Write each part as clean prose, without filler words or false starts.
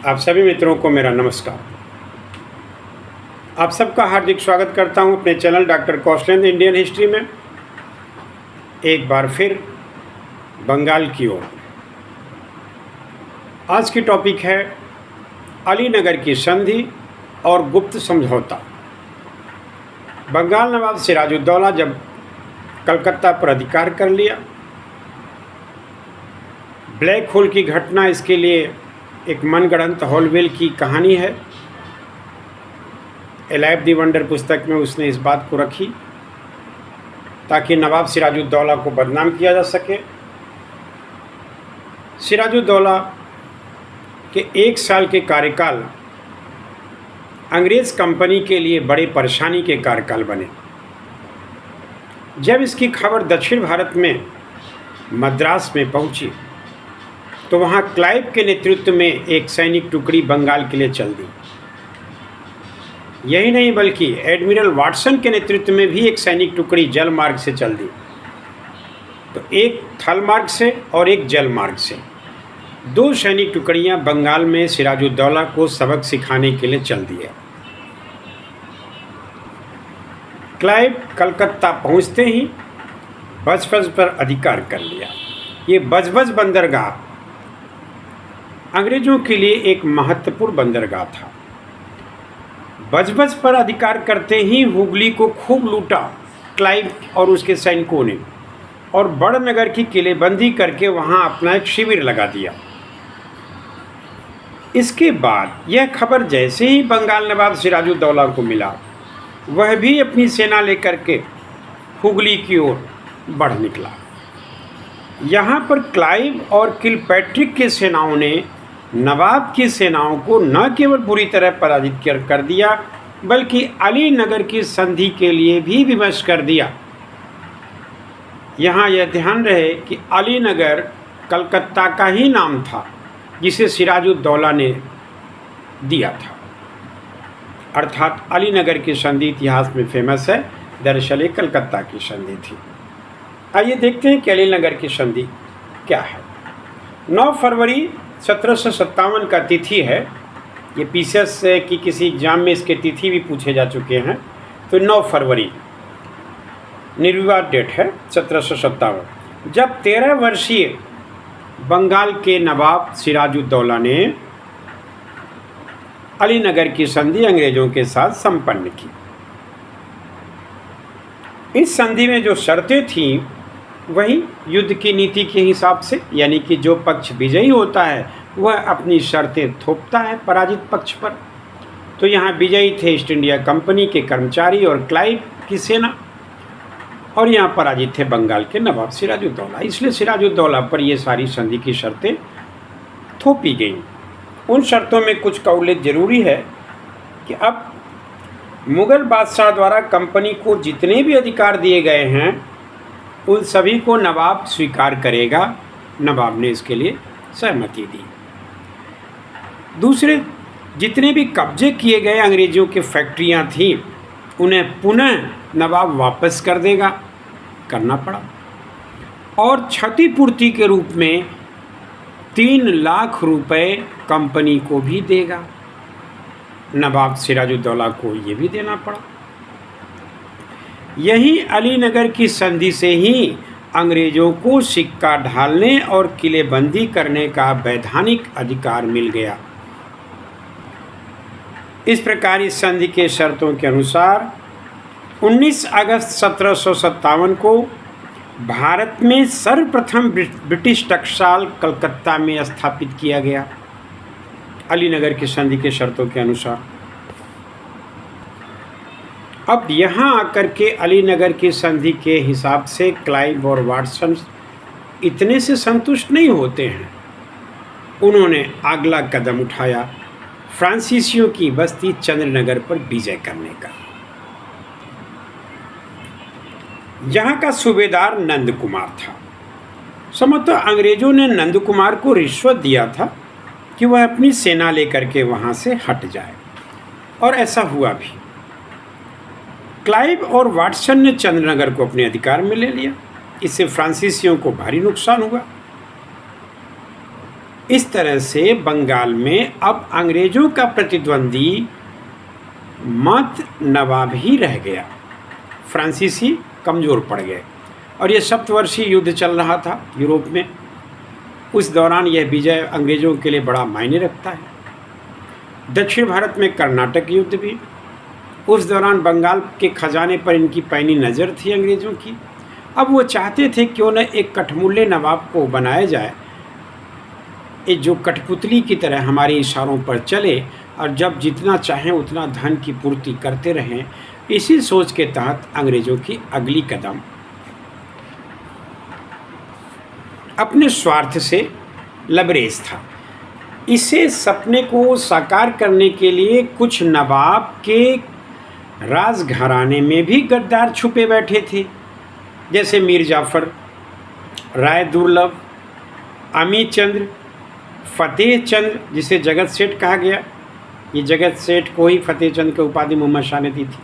आप सभी मित्रों को मेरा नमस्कार। आप सबका हार्दिक स्वागत करता हूं अपने channel doctor Kaushalendra Indian history में। एक बार फिर बंगाल की ओर। आज की टॉपिक है अलीनगर की संधि और गुप्त समझौता। बंगाल नवाब सिराजुद्दौला जब कलकत्ता पर अधिकार कर लिया, ब्लैक होल की घटना इसके लिए एक मनगढ़ंत हॉलवेल की कहानी है। एलाइव दी वंडर पुस्तक में उसने इस बात को रखी ताकि नवाब सिराजुद्दौला को बदनाम किया जा सके। सिराजुद्दौला के 1 साल के कार्यकाल अंग्रेज़ कंपनी के लिए बड़े परेशानी के कार्यकाल बने। जब इसकी खबर दक्षिण भारत में मद्रास में पहुंची तो वहाँ क्लाइव के नेतृत्व में एक सैनिक टुकड़ी बंगाल के लिए चल दी। यही नहीं बल्कि एडमिरल वाटसन के नेतृत्व में भी एक सैनिक टुकड़ी जल मार्ग से चल दी। तो एक थल मार्ग से और एक जल मार्ग से 2 सैनिक टुकड़ियाँ बंगाल में सिराजुद्दौला को सबक सिखाने के लिए चल दी है। क्लाइव कलकत्ता पहुँचते ही बजबज पर अधिकार कर लिया। ये बजबज बंदरगाह अंग्रेजों के लिए एक महत्वपूर्ण बंदरगाह था। बजबज पर अधिकार करते ही हुगली को खूब लूटा क्लाइव और उसके सैनिकों ने, और बड़नगर की किलेबंदी करके वहां अपना एक शिविर लगा दिया। इसके बाद यह खबर जैसे ही बंगाल नवाब सिराजुद्दौला को मिला, वह भी अपनी सेना लेकर के हुगली की ओर बढ़ निकला। यहाँ पर क्लाइव और किलपैट्रिक की सेनाओं ने नवाब की सेनाओं को न केवल बुरी तरह पराजित कर दिया, बल्कि अलीनगर की संधि के लिए भी विवश कर दिया। यहाँ यह ध्यान रहे कि अलीनगर कलकत्ता का ही नाम था जिसे सिराजुद्दौला ने दिया था, अर्थात अलीनगर की संधि इतिहास में फेमस है। दरअसल ये कलकत्ता की संधि थी। आइए देखते हैं कि अलीनगर की संधि क्या है। 9 फरवरी 1757 का तिथि है। ये पीसीएस की किसी एग्जाम में इसके तिथि भी पूछे जा चुके हैं। तो 9 फरवरी निर्विवाद डेट है 1757, जब 13 वर्षीय बंगाल के नवाब सिराजुद्दौला ने अलीनगर की संधि अंग्रेजों के साथ संपन्न की। इस संधि में जो शर्तें थीं वही युद्ध की नीति के हिसाब से, यानी कि जो पक्ष विजयी होता है वह अपनी शर्तें थोपता है पराजित पक्ष पर। तो यहाँ विजयी थे ईस्ट इंडिया कंपनी के कर्मचारी और क्लाइव की सेना, और यहाँ पराजित थे बंगाल के नवाब सिराजुद्दौला। इसलिए सिराजुद्दौला पर ये सारी संधि की शर्तें थोपी गईं। उन शर्तों में कुछ का उल्लेख जरूरी है कि अब मुग़ल बादशाह द्वारा कंपनी को जितने भी अधिकार दिए गए हैं उन सभी को नवाब स्वीकार करेगा। नवाब ने इसके लिए सहमति दी। दूसरे, जितने भी कब्जे किए गए अंग्रेज़ों की फैक्ट्रियां थीं उन्हें पुनः नवाब वापस कर देगा, करना पड़ा, और क्षतिपूर्ति के रूप में 3 लाख रुपए कंपनी को भी देगा। नवाब सिराजुद्दौला को ये भी देना पड़ा। यही अलीनगर की संधि से ही अंग्रेजों को सिक्का ढालने और किलेबंदी करने का वैधानिक अधिकार मिल गया। इस प्रकार इस संधि के शर्तों के अनुसार 19 अगस्त 1757 को भारत में सर्वप्रथम ब्रिटिश टकसाल कलकत्ता में स्थापित किया गया। अलीनगर की संधि के शर्तों के अनुसार अब यहाँ आकर के अलीनगर की संधि के हिसाब से क्लाइव और वाटसन इतने से संतुष्ट नहीं होते हैं। उन्होंने अगला कदम उठाया फ्रांसीसियों की बस्ती चंद्रनगर पर विजय करने का। यहाँ का सूबेदार नंद कुमार था। संभवतः अंग्रेजों ने नंद कुमार को रिश्वत दिया था कि वह अपनी सेना लेकर के वहाँ से हट जाए, और ऐसा हुआ भी। क्लाइव और वाटसन ने चंद्रनगर को अपने अधिकार में ले लिया। इससे फ्रांसीसियों को भारी नुकसान हुआ। इस तरह से बंगाल में अब अंग्रेज़ों का प्रतिद्वंदी मत नवाब ही रह गया। फ्रांसीसी कमज़ोर पड़ गए और ये सप्तवर्षीय युद्ध चल रहा था यूरोप में। उस दौरान यह विजय अंग्रेज़ों के लिए बड़ा मायने रखता है। दक्षिण भारत में कर्नाटक युद्ध भी। उस दौरान बंगाल के खजाने पर इनकी पैनी नज़र थी अंग्रेज़ों की। अब वो चाहते थे क्यों न एक कठमुल्ले नवाब को बनाया जाए, ये जो कठपुतली की तरह हमारे इशारों पर चले और जब जितना चाहें उतना धन की पूर्ति करते रहें। इसी सोच के तहत अंग्रेज़ों की अगली कदम अपने स्वार्थ से लबरेज था। इसे सपने को साकार करने के लिए कुछ नवाब के राजघराने में भी गद्दार छुपे बैठे थे, जैसे मीर जाफ़र, राय दुर्लभ, अमी चंद्र, फतेह चंद्र जिसे जगत सेठ कहा गया। ये जगत सेठ को ही फतेह चंद्र की उपाधि मोहम्मद शाह ने दी थी।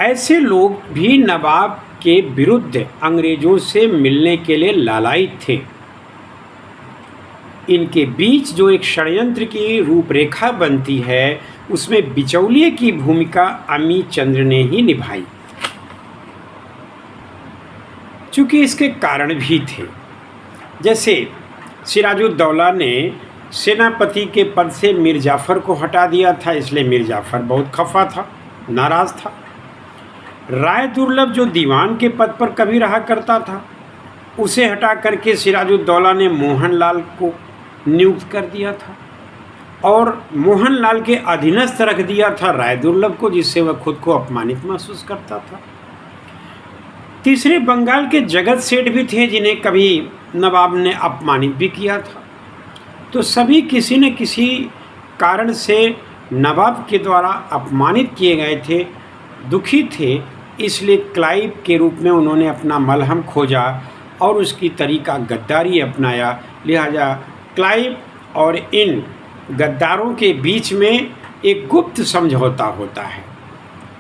ऐसे लोग भी नवाब के विरुद्ध अंग्रेज़ों से मिलने के लिए लालायित थे। इनके बीच जो एक षड्यंत्र की रूपरेखा बनती है उसमें बिचौलिए की भूमिका अमी चंद्र ने ही निभाई। चूँकि इसके कारण भी थे, जैसे सिराजुद्दौला ने सेनापति के पद से मीर जाफ़र को हटा दिया था, इसलिए मीर जाफ़र बहुत खफा था, नाराज़ था। राय दुर्लभ जो दीवान के पद पर कभी रहा करता था, उसे हटा करके सिराजुद्दौला ने मोहनलाल को नियुक्त कर दिया था और मोहनलाल के अधीनस्थ रख दिया था राय दुर्लभ को, जिससे वह खुद को अपमानित महसूस करता था। तीसरे बंगाल के जगत सेठ भी थे जिन्हें कभी नवाब ने अपमानित भी किया था। तो सभी किसी न किसी कारण से नवाब के द्वारा अपमानित किए गए थे, दुखी थे। इसलिए क्लाइव के रूप में उन्होंने अपना मलहम खोजा और उसकी तरीका गद्दारी अपनाया। लिहाजा क्लाइव और इन गद्दारों के बीच में एक गुप्त समझौता होता है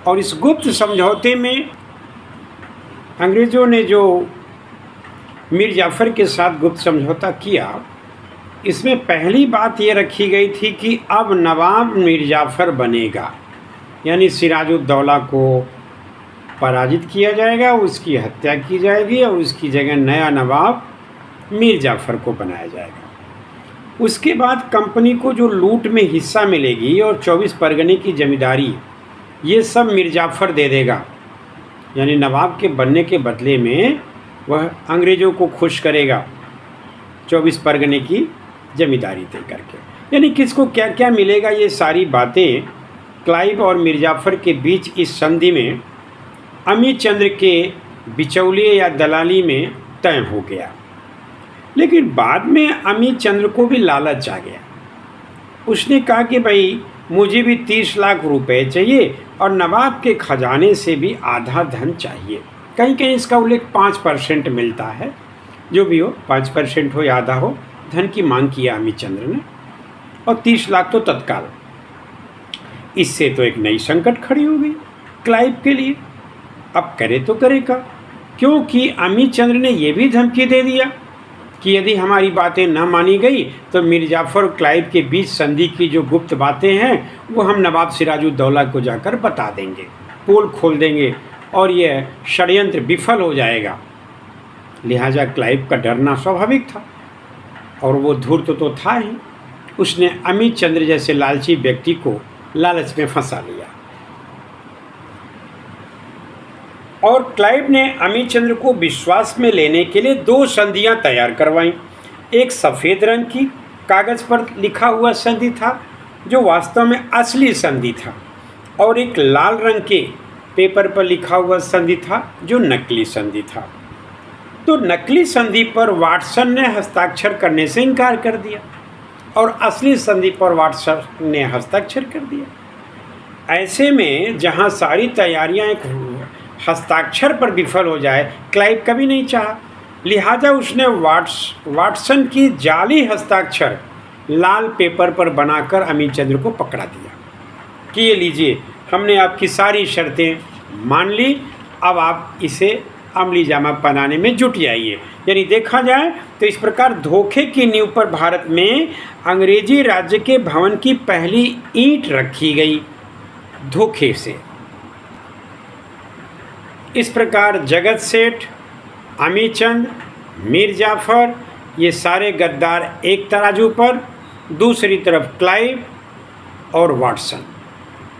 और इस गुप्त समझौते में अंग्रेज़ों ने जो मीर जाफ़र के साथ गुप्त समझौता किया, इसमें पहली बात ये रखी गई थी कि अब नवाब मीर जाफ़र बनेगा, यानी सिराजुद्दौला को पराजित किया जाएगा, उसकी हत्या की जाएगी और उसकी जगह नया नवाब मीर जाफ़र को बनाया जाएगा। उसके बाद कंपनी को जो लूट में हिस्सा मिलेगी और 24 परगने की जमींदारी, ये सब मीर जाफ़र दे देगा, यानी नवाब के बनने के बदले में वह अंग्रेज़ों को खुश करेगा 24 परगने की जमींदारी दे करके। यानी किसको क्या क्या मिलेगा, ये सारी बातें क्लाइव और मीर जाफ़र के बीच इस संधि में अमी चंद्र के बिचौलिए या दलाली में तय हो गया। लेकिन बाद में अमी चंद्र को भी लालच आ गया। उसने कहा कि भाई मुझे भी 30 लाख रुपए चाहिए और नवाब के खजाने से भी आधा धन चाहिए। कहीं कहीं इसका उल्लेख 5% मिलता है, जो भी हो 5% हो या आधा हो, धन की मांग किया अमी चंद्र ने और 30 लाख तो तत्काल। इससे तो एक नई संकट खड़ी हो गई क्लाइव के लिए। अब करे तो करेगा, क्योंकि अमी चंद्र ने यह भी धमकी दे दिया कि यदि हमारी बातें न मानी गई तो मीर जाफ़र और क्लाइव के बीच संधि की जो गुप्त बातें हैं वो हम नवाब सिराजुद्दौला को जाकर बता देंगे, पोल खोल देंगे और यह षड्यंत्र विफल हो जाएगा। लिहाजा क्लाइव का डरना स्वाभाविक था और वो धूर्त तो था ही। उसने अमी चंद्र जैसे लालची व्यक्ति को लालच में फंसा लिया और क्लाइव ने अमी चंद्र को विश्वास में लेने के लिए 2 संधियां तैयार करवाईं। एक सफ़ेद रंग की कागज़ पर लिखा हुआ संधि था जो वास्तव में असली संधि था और एक लाल रंग के पेपर पर लिखा हुआ संधि था जो नकली संधि था। तो नकली संधि पर वाटसन ने हस्ताक्षर करने से इनकार कर दिया और असली संधि पर वाटसन ने हस्ताक्षर कर दिया। ऐसे में जहां सारी तैयारियां एक हस्ताक्षर पर विफल हो जाए, क्लाइव कभी नहीं चाहा। लिहाजा उसने वाटसन की जाली हस्ताक्षर लाल पेपर पर बनाकर अमी चंद्र को पकड़ा दिया कि ये लीजिए, हमने आपकी सारी शर्तें मान ली, अब आप इसे अमली जामा बनाने में जुट जाइए। यानी देखा जाए तो इस प्रकार धोखे की नींव पर भारत में अंग्रेजी राज्य के भवन की पहली ईंट रखी गई, धोखे से। इस प्रकार जगत सेठ, अमीचंद, मीर जाफर, ये सारे गद्दार एक तराजू पर, दूसरी तरफ क्लाइव और वाटसन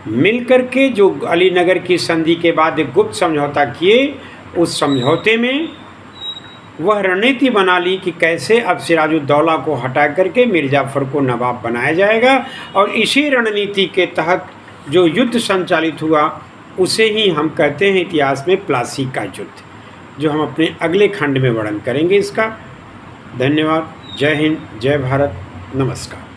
मिलकर के जो अलीनगर की संधि के बाद एक गुप्त समझौता किए, उस समझौते में वह रणनीति बना ली कि कैसे अब सिराजुद्दौला को हटा करके मीर जाफ़र को नवाब बनाया जाएगा, और इसी रणनीति के तहत जो युद्ध संचालित हुआ उसे ही हम कहते हैं इतिहास में प्लासी का युद्ध, जो हम अपने अगले खंड में वर्णन करेंगे इसका। धन्यवाद। जय हिंद, जय भारत, नमस्कार।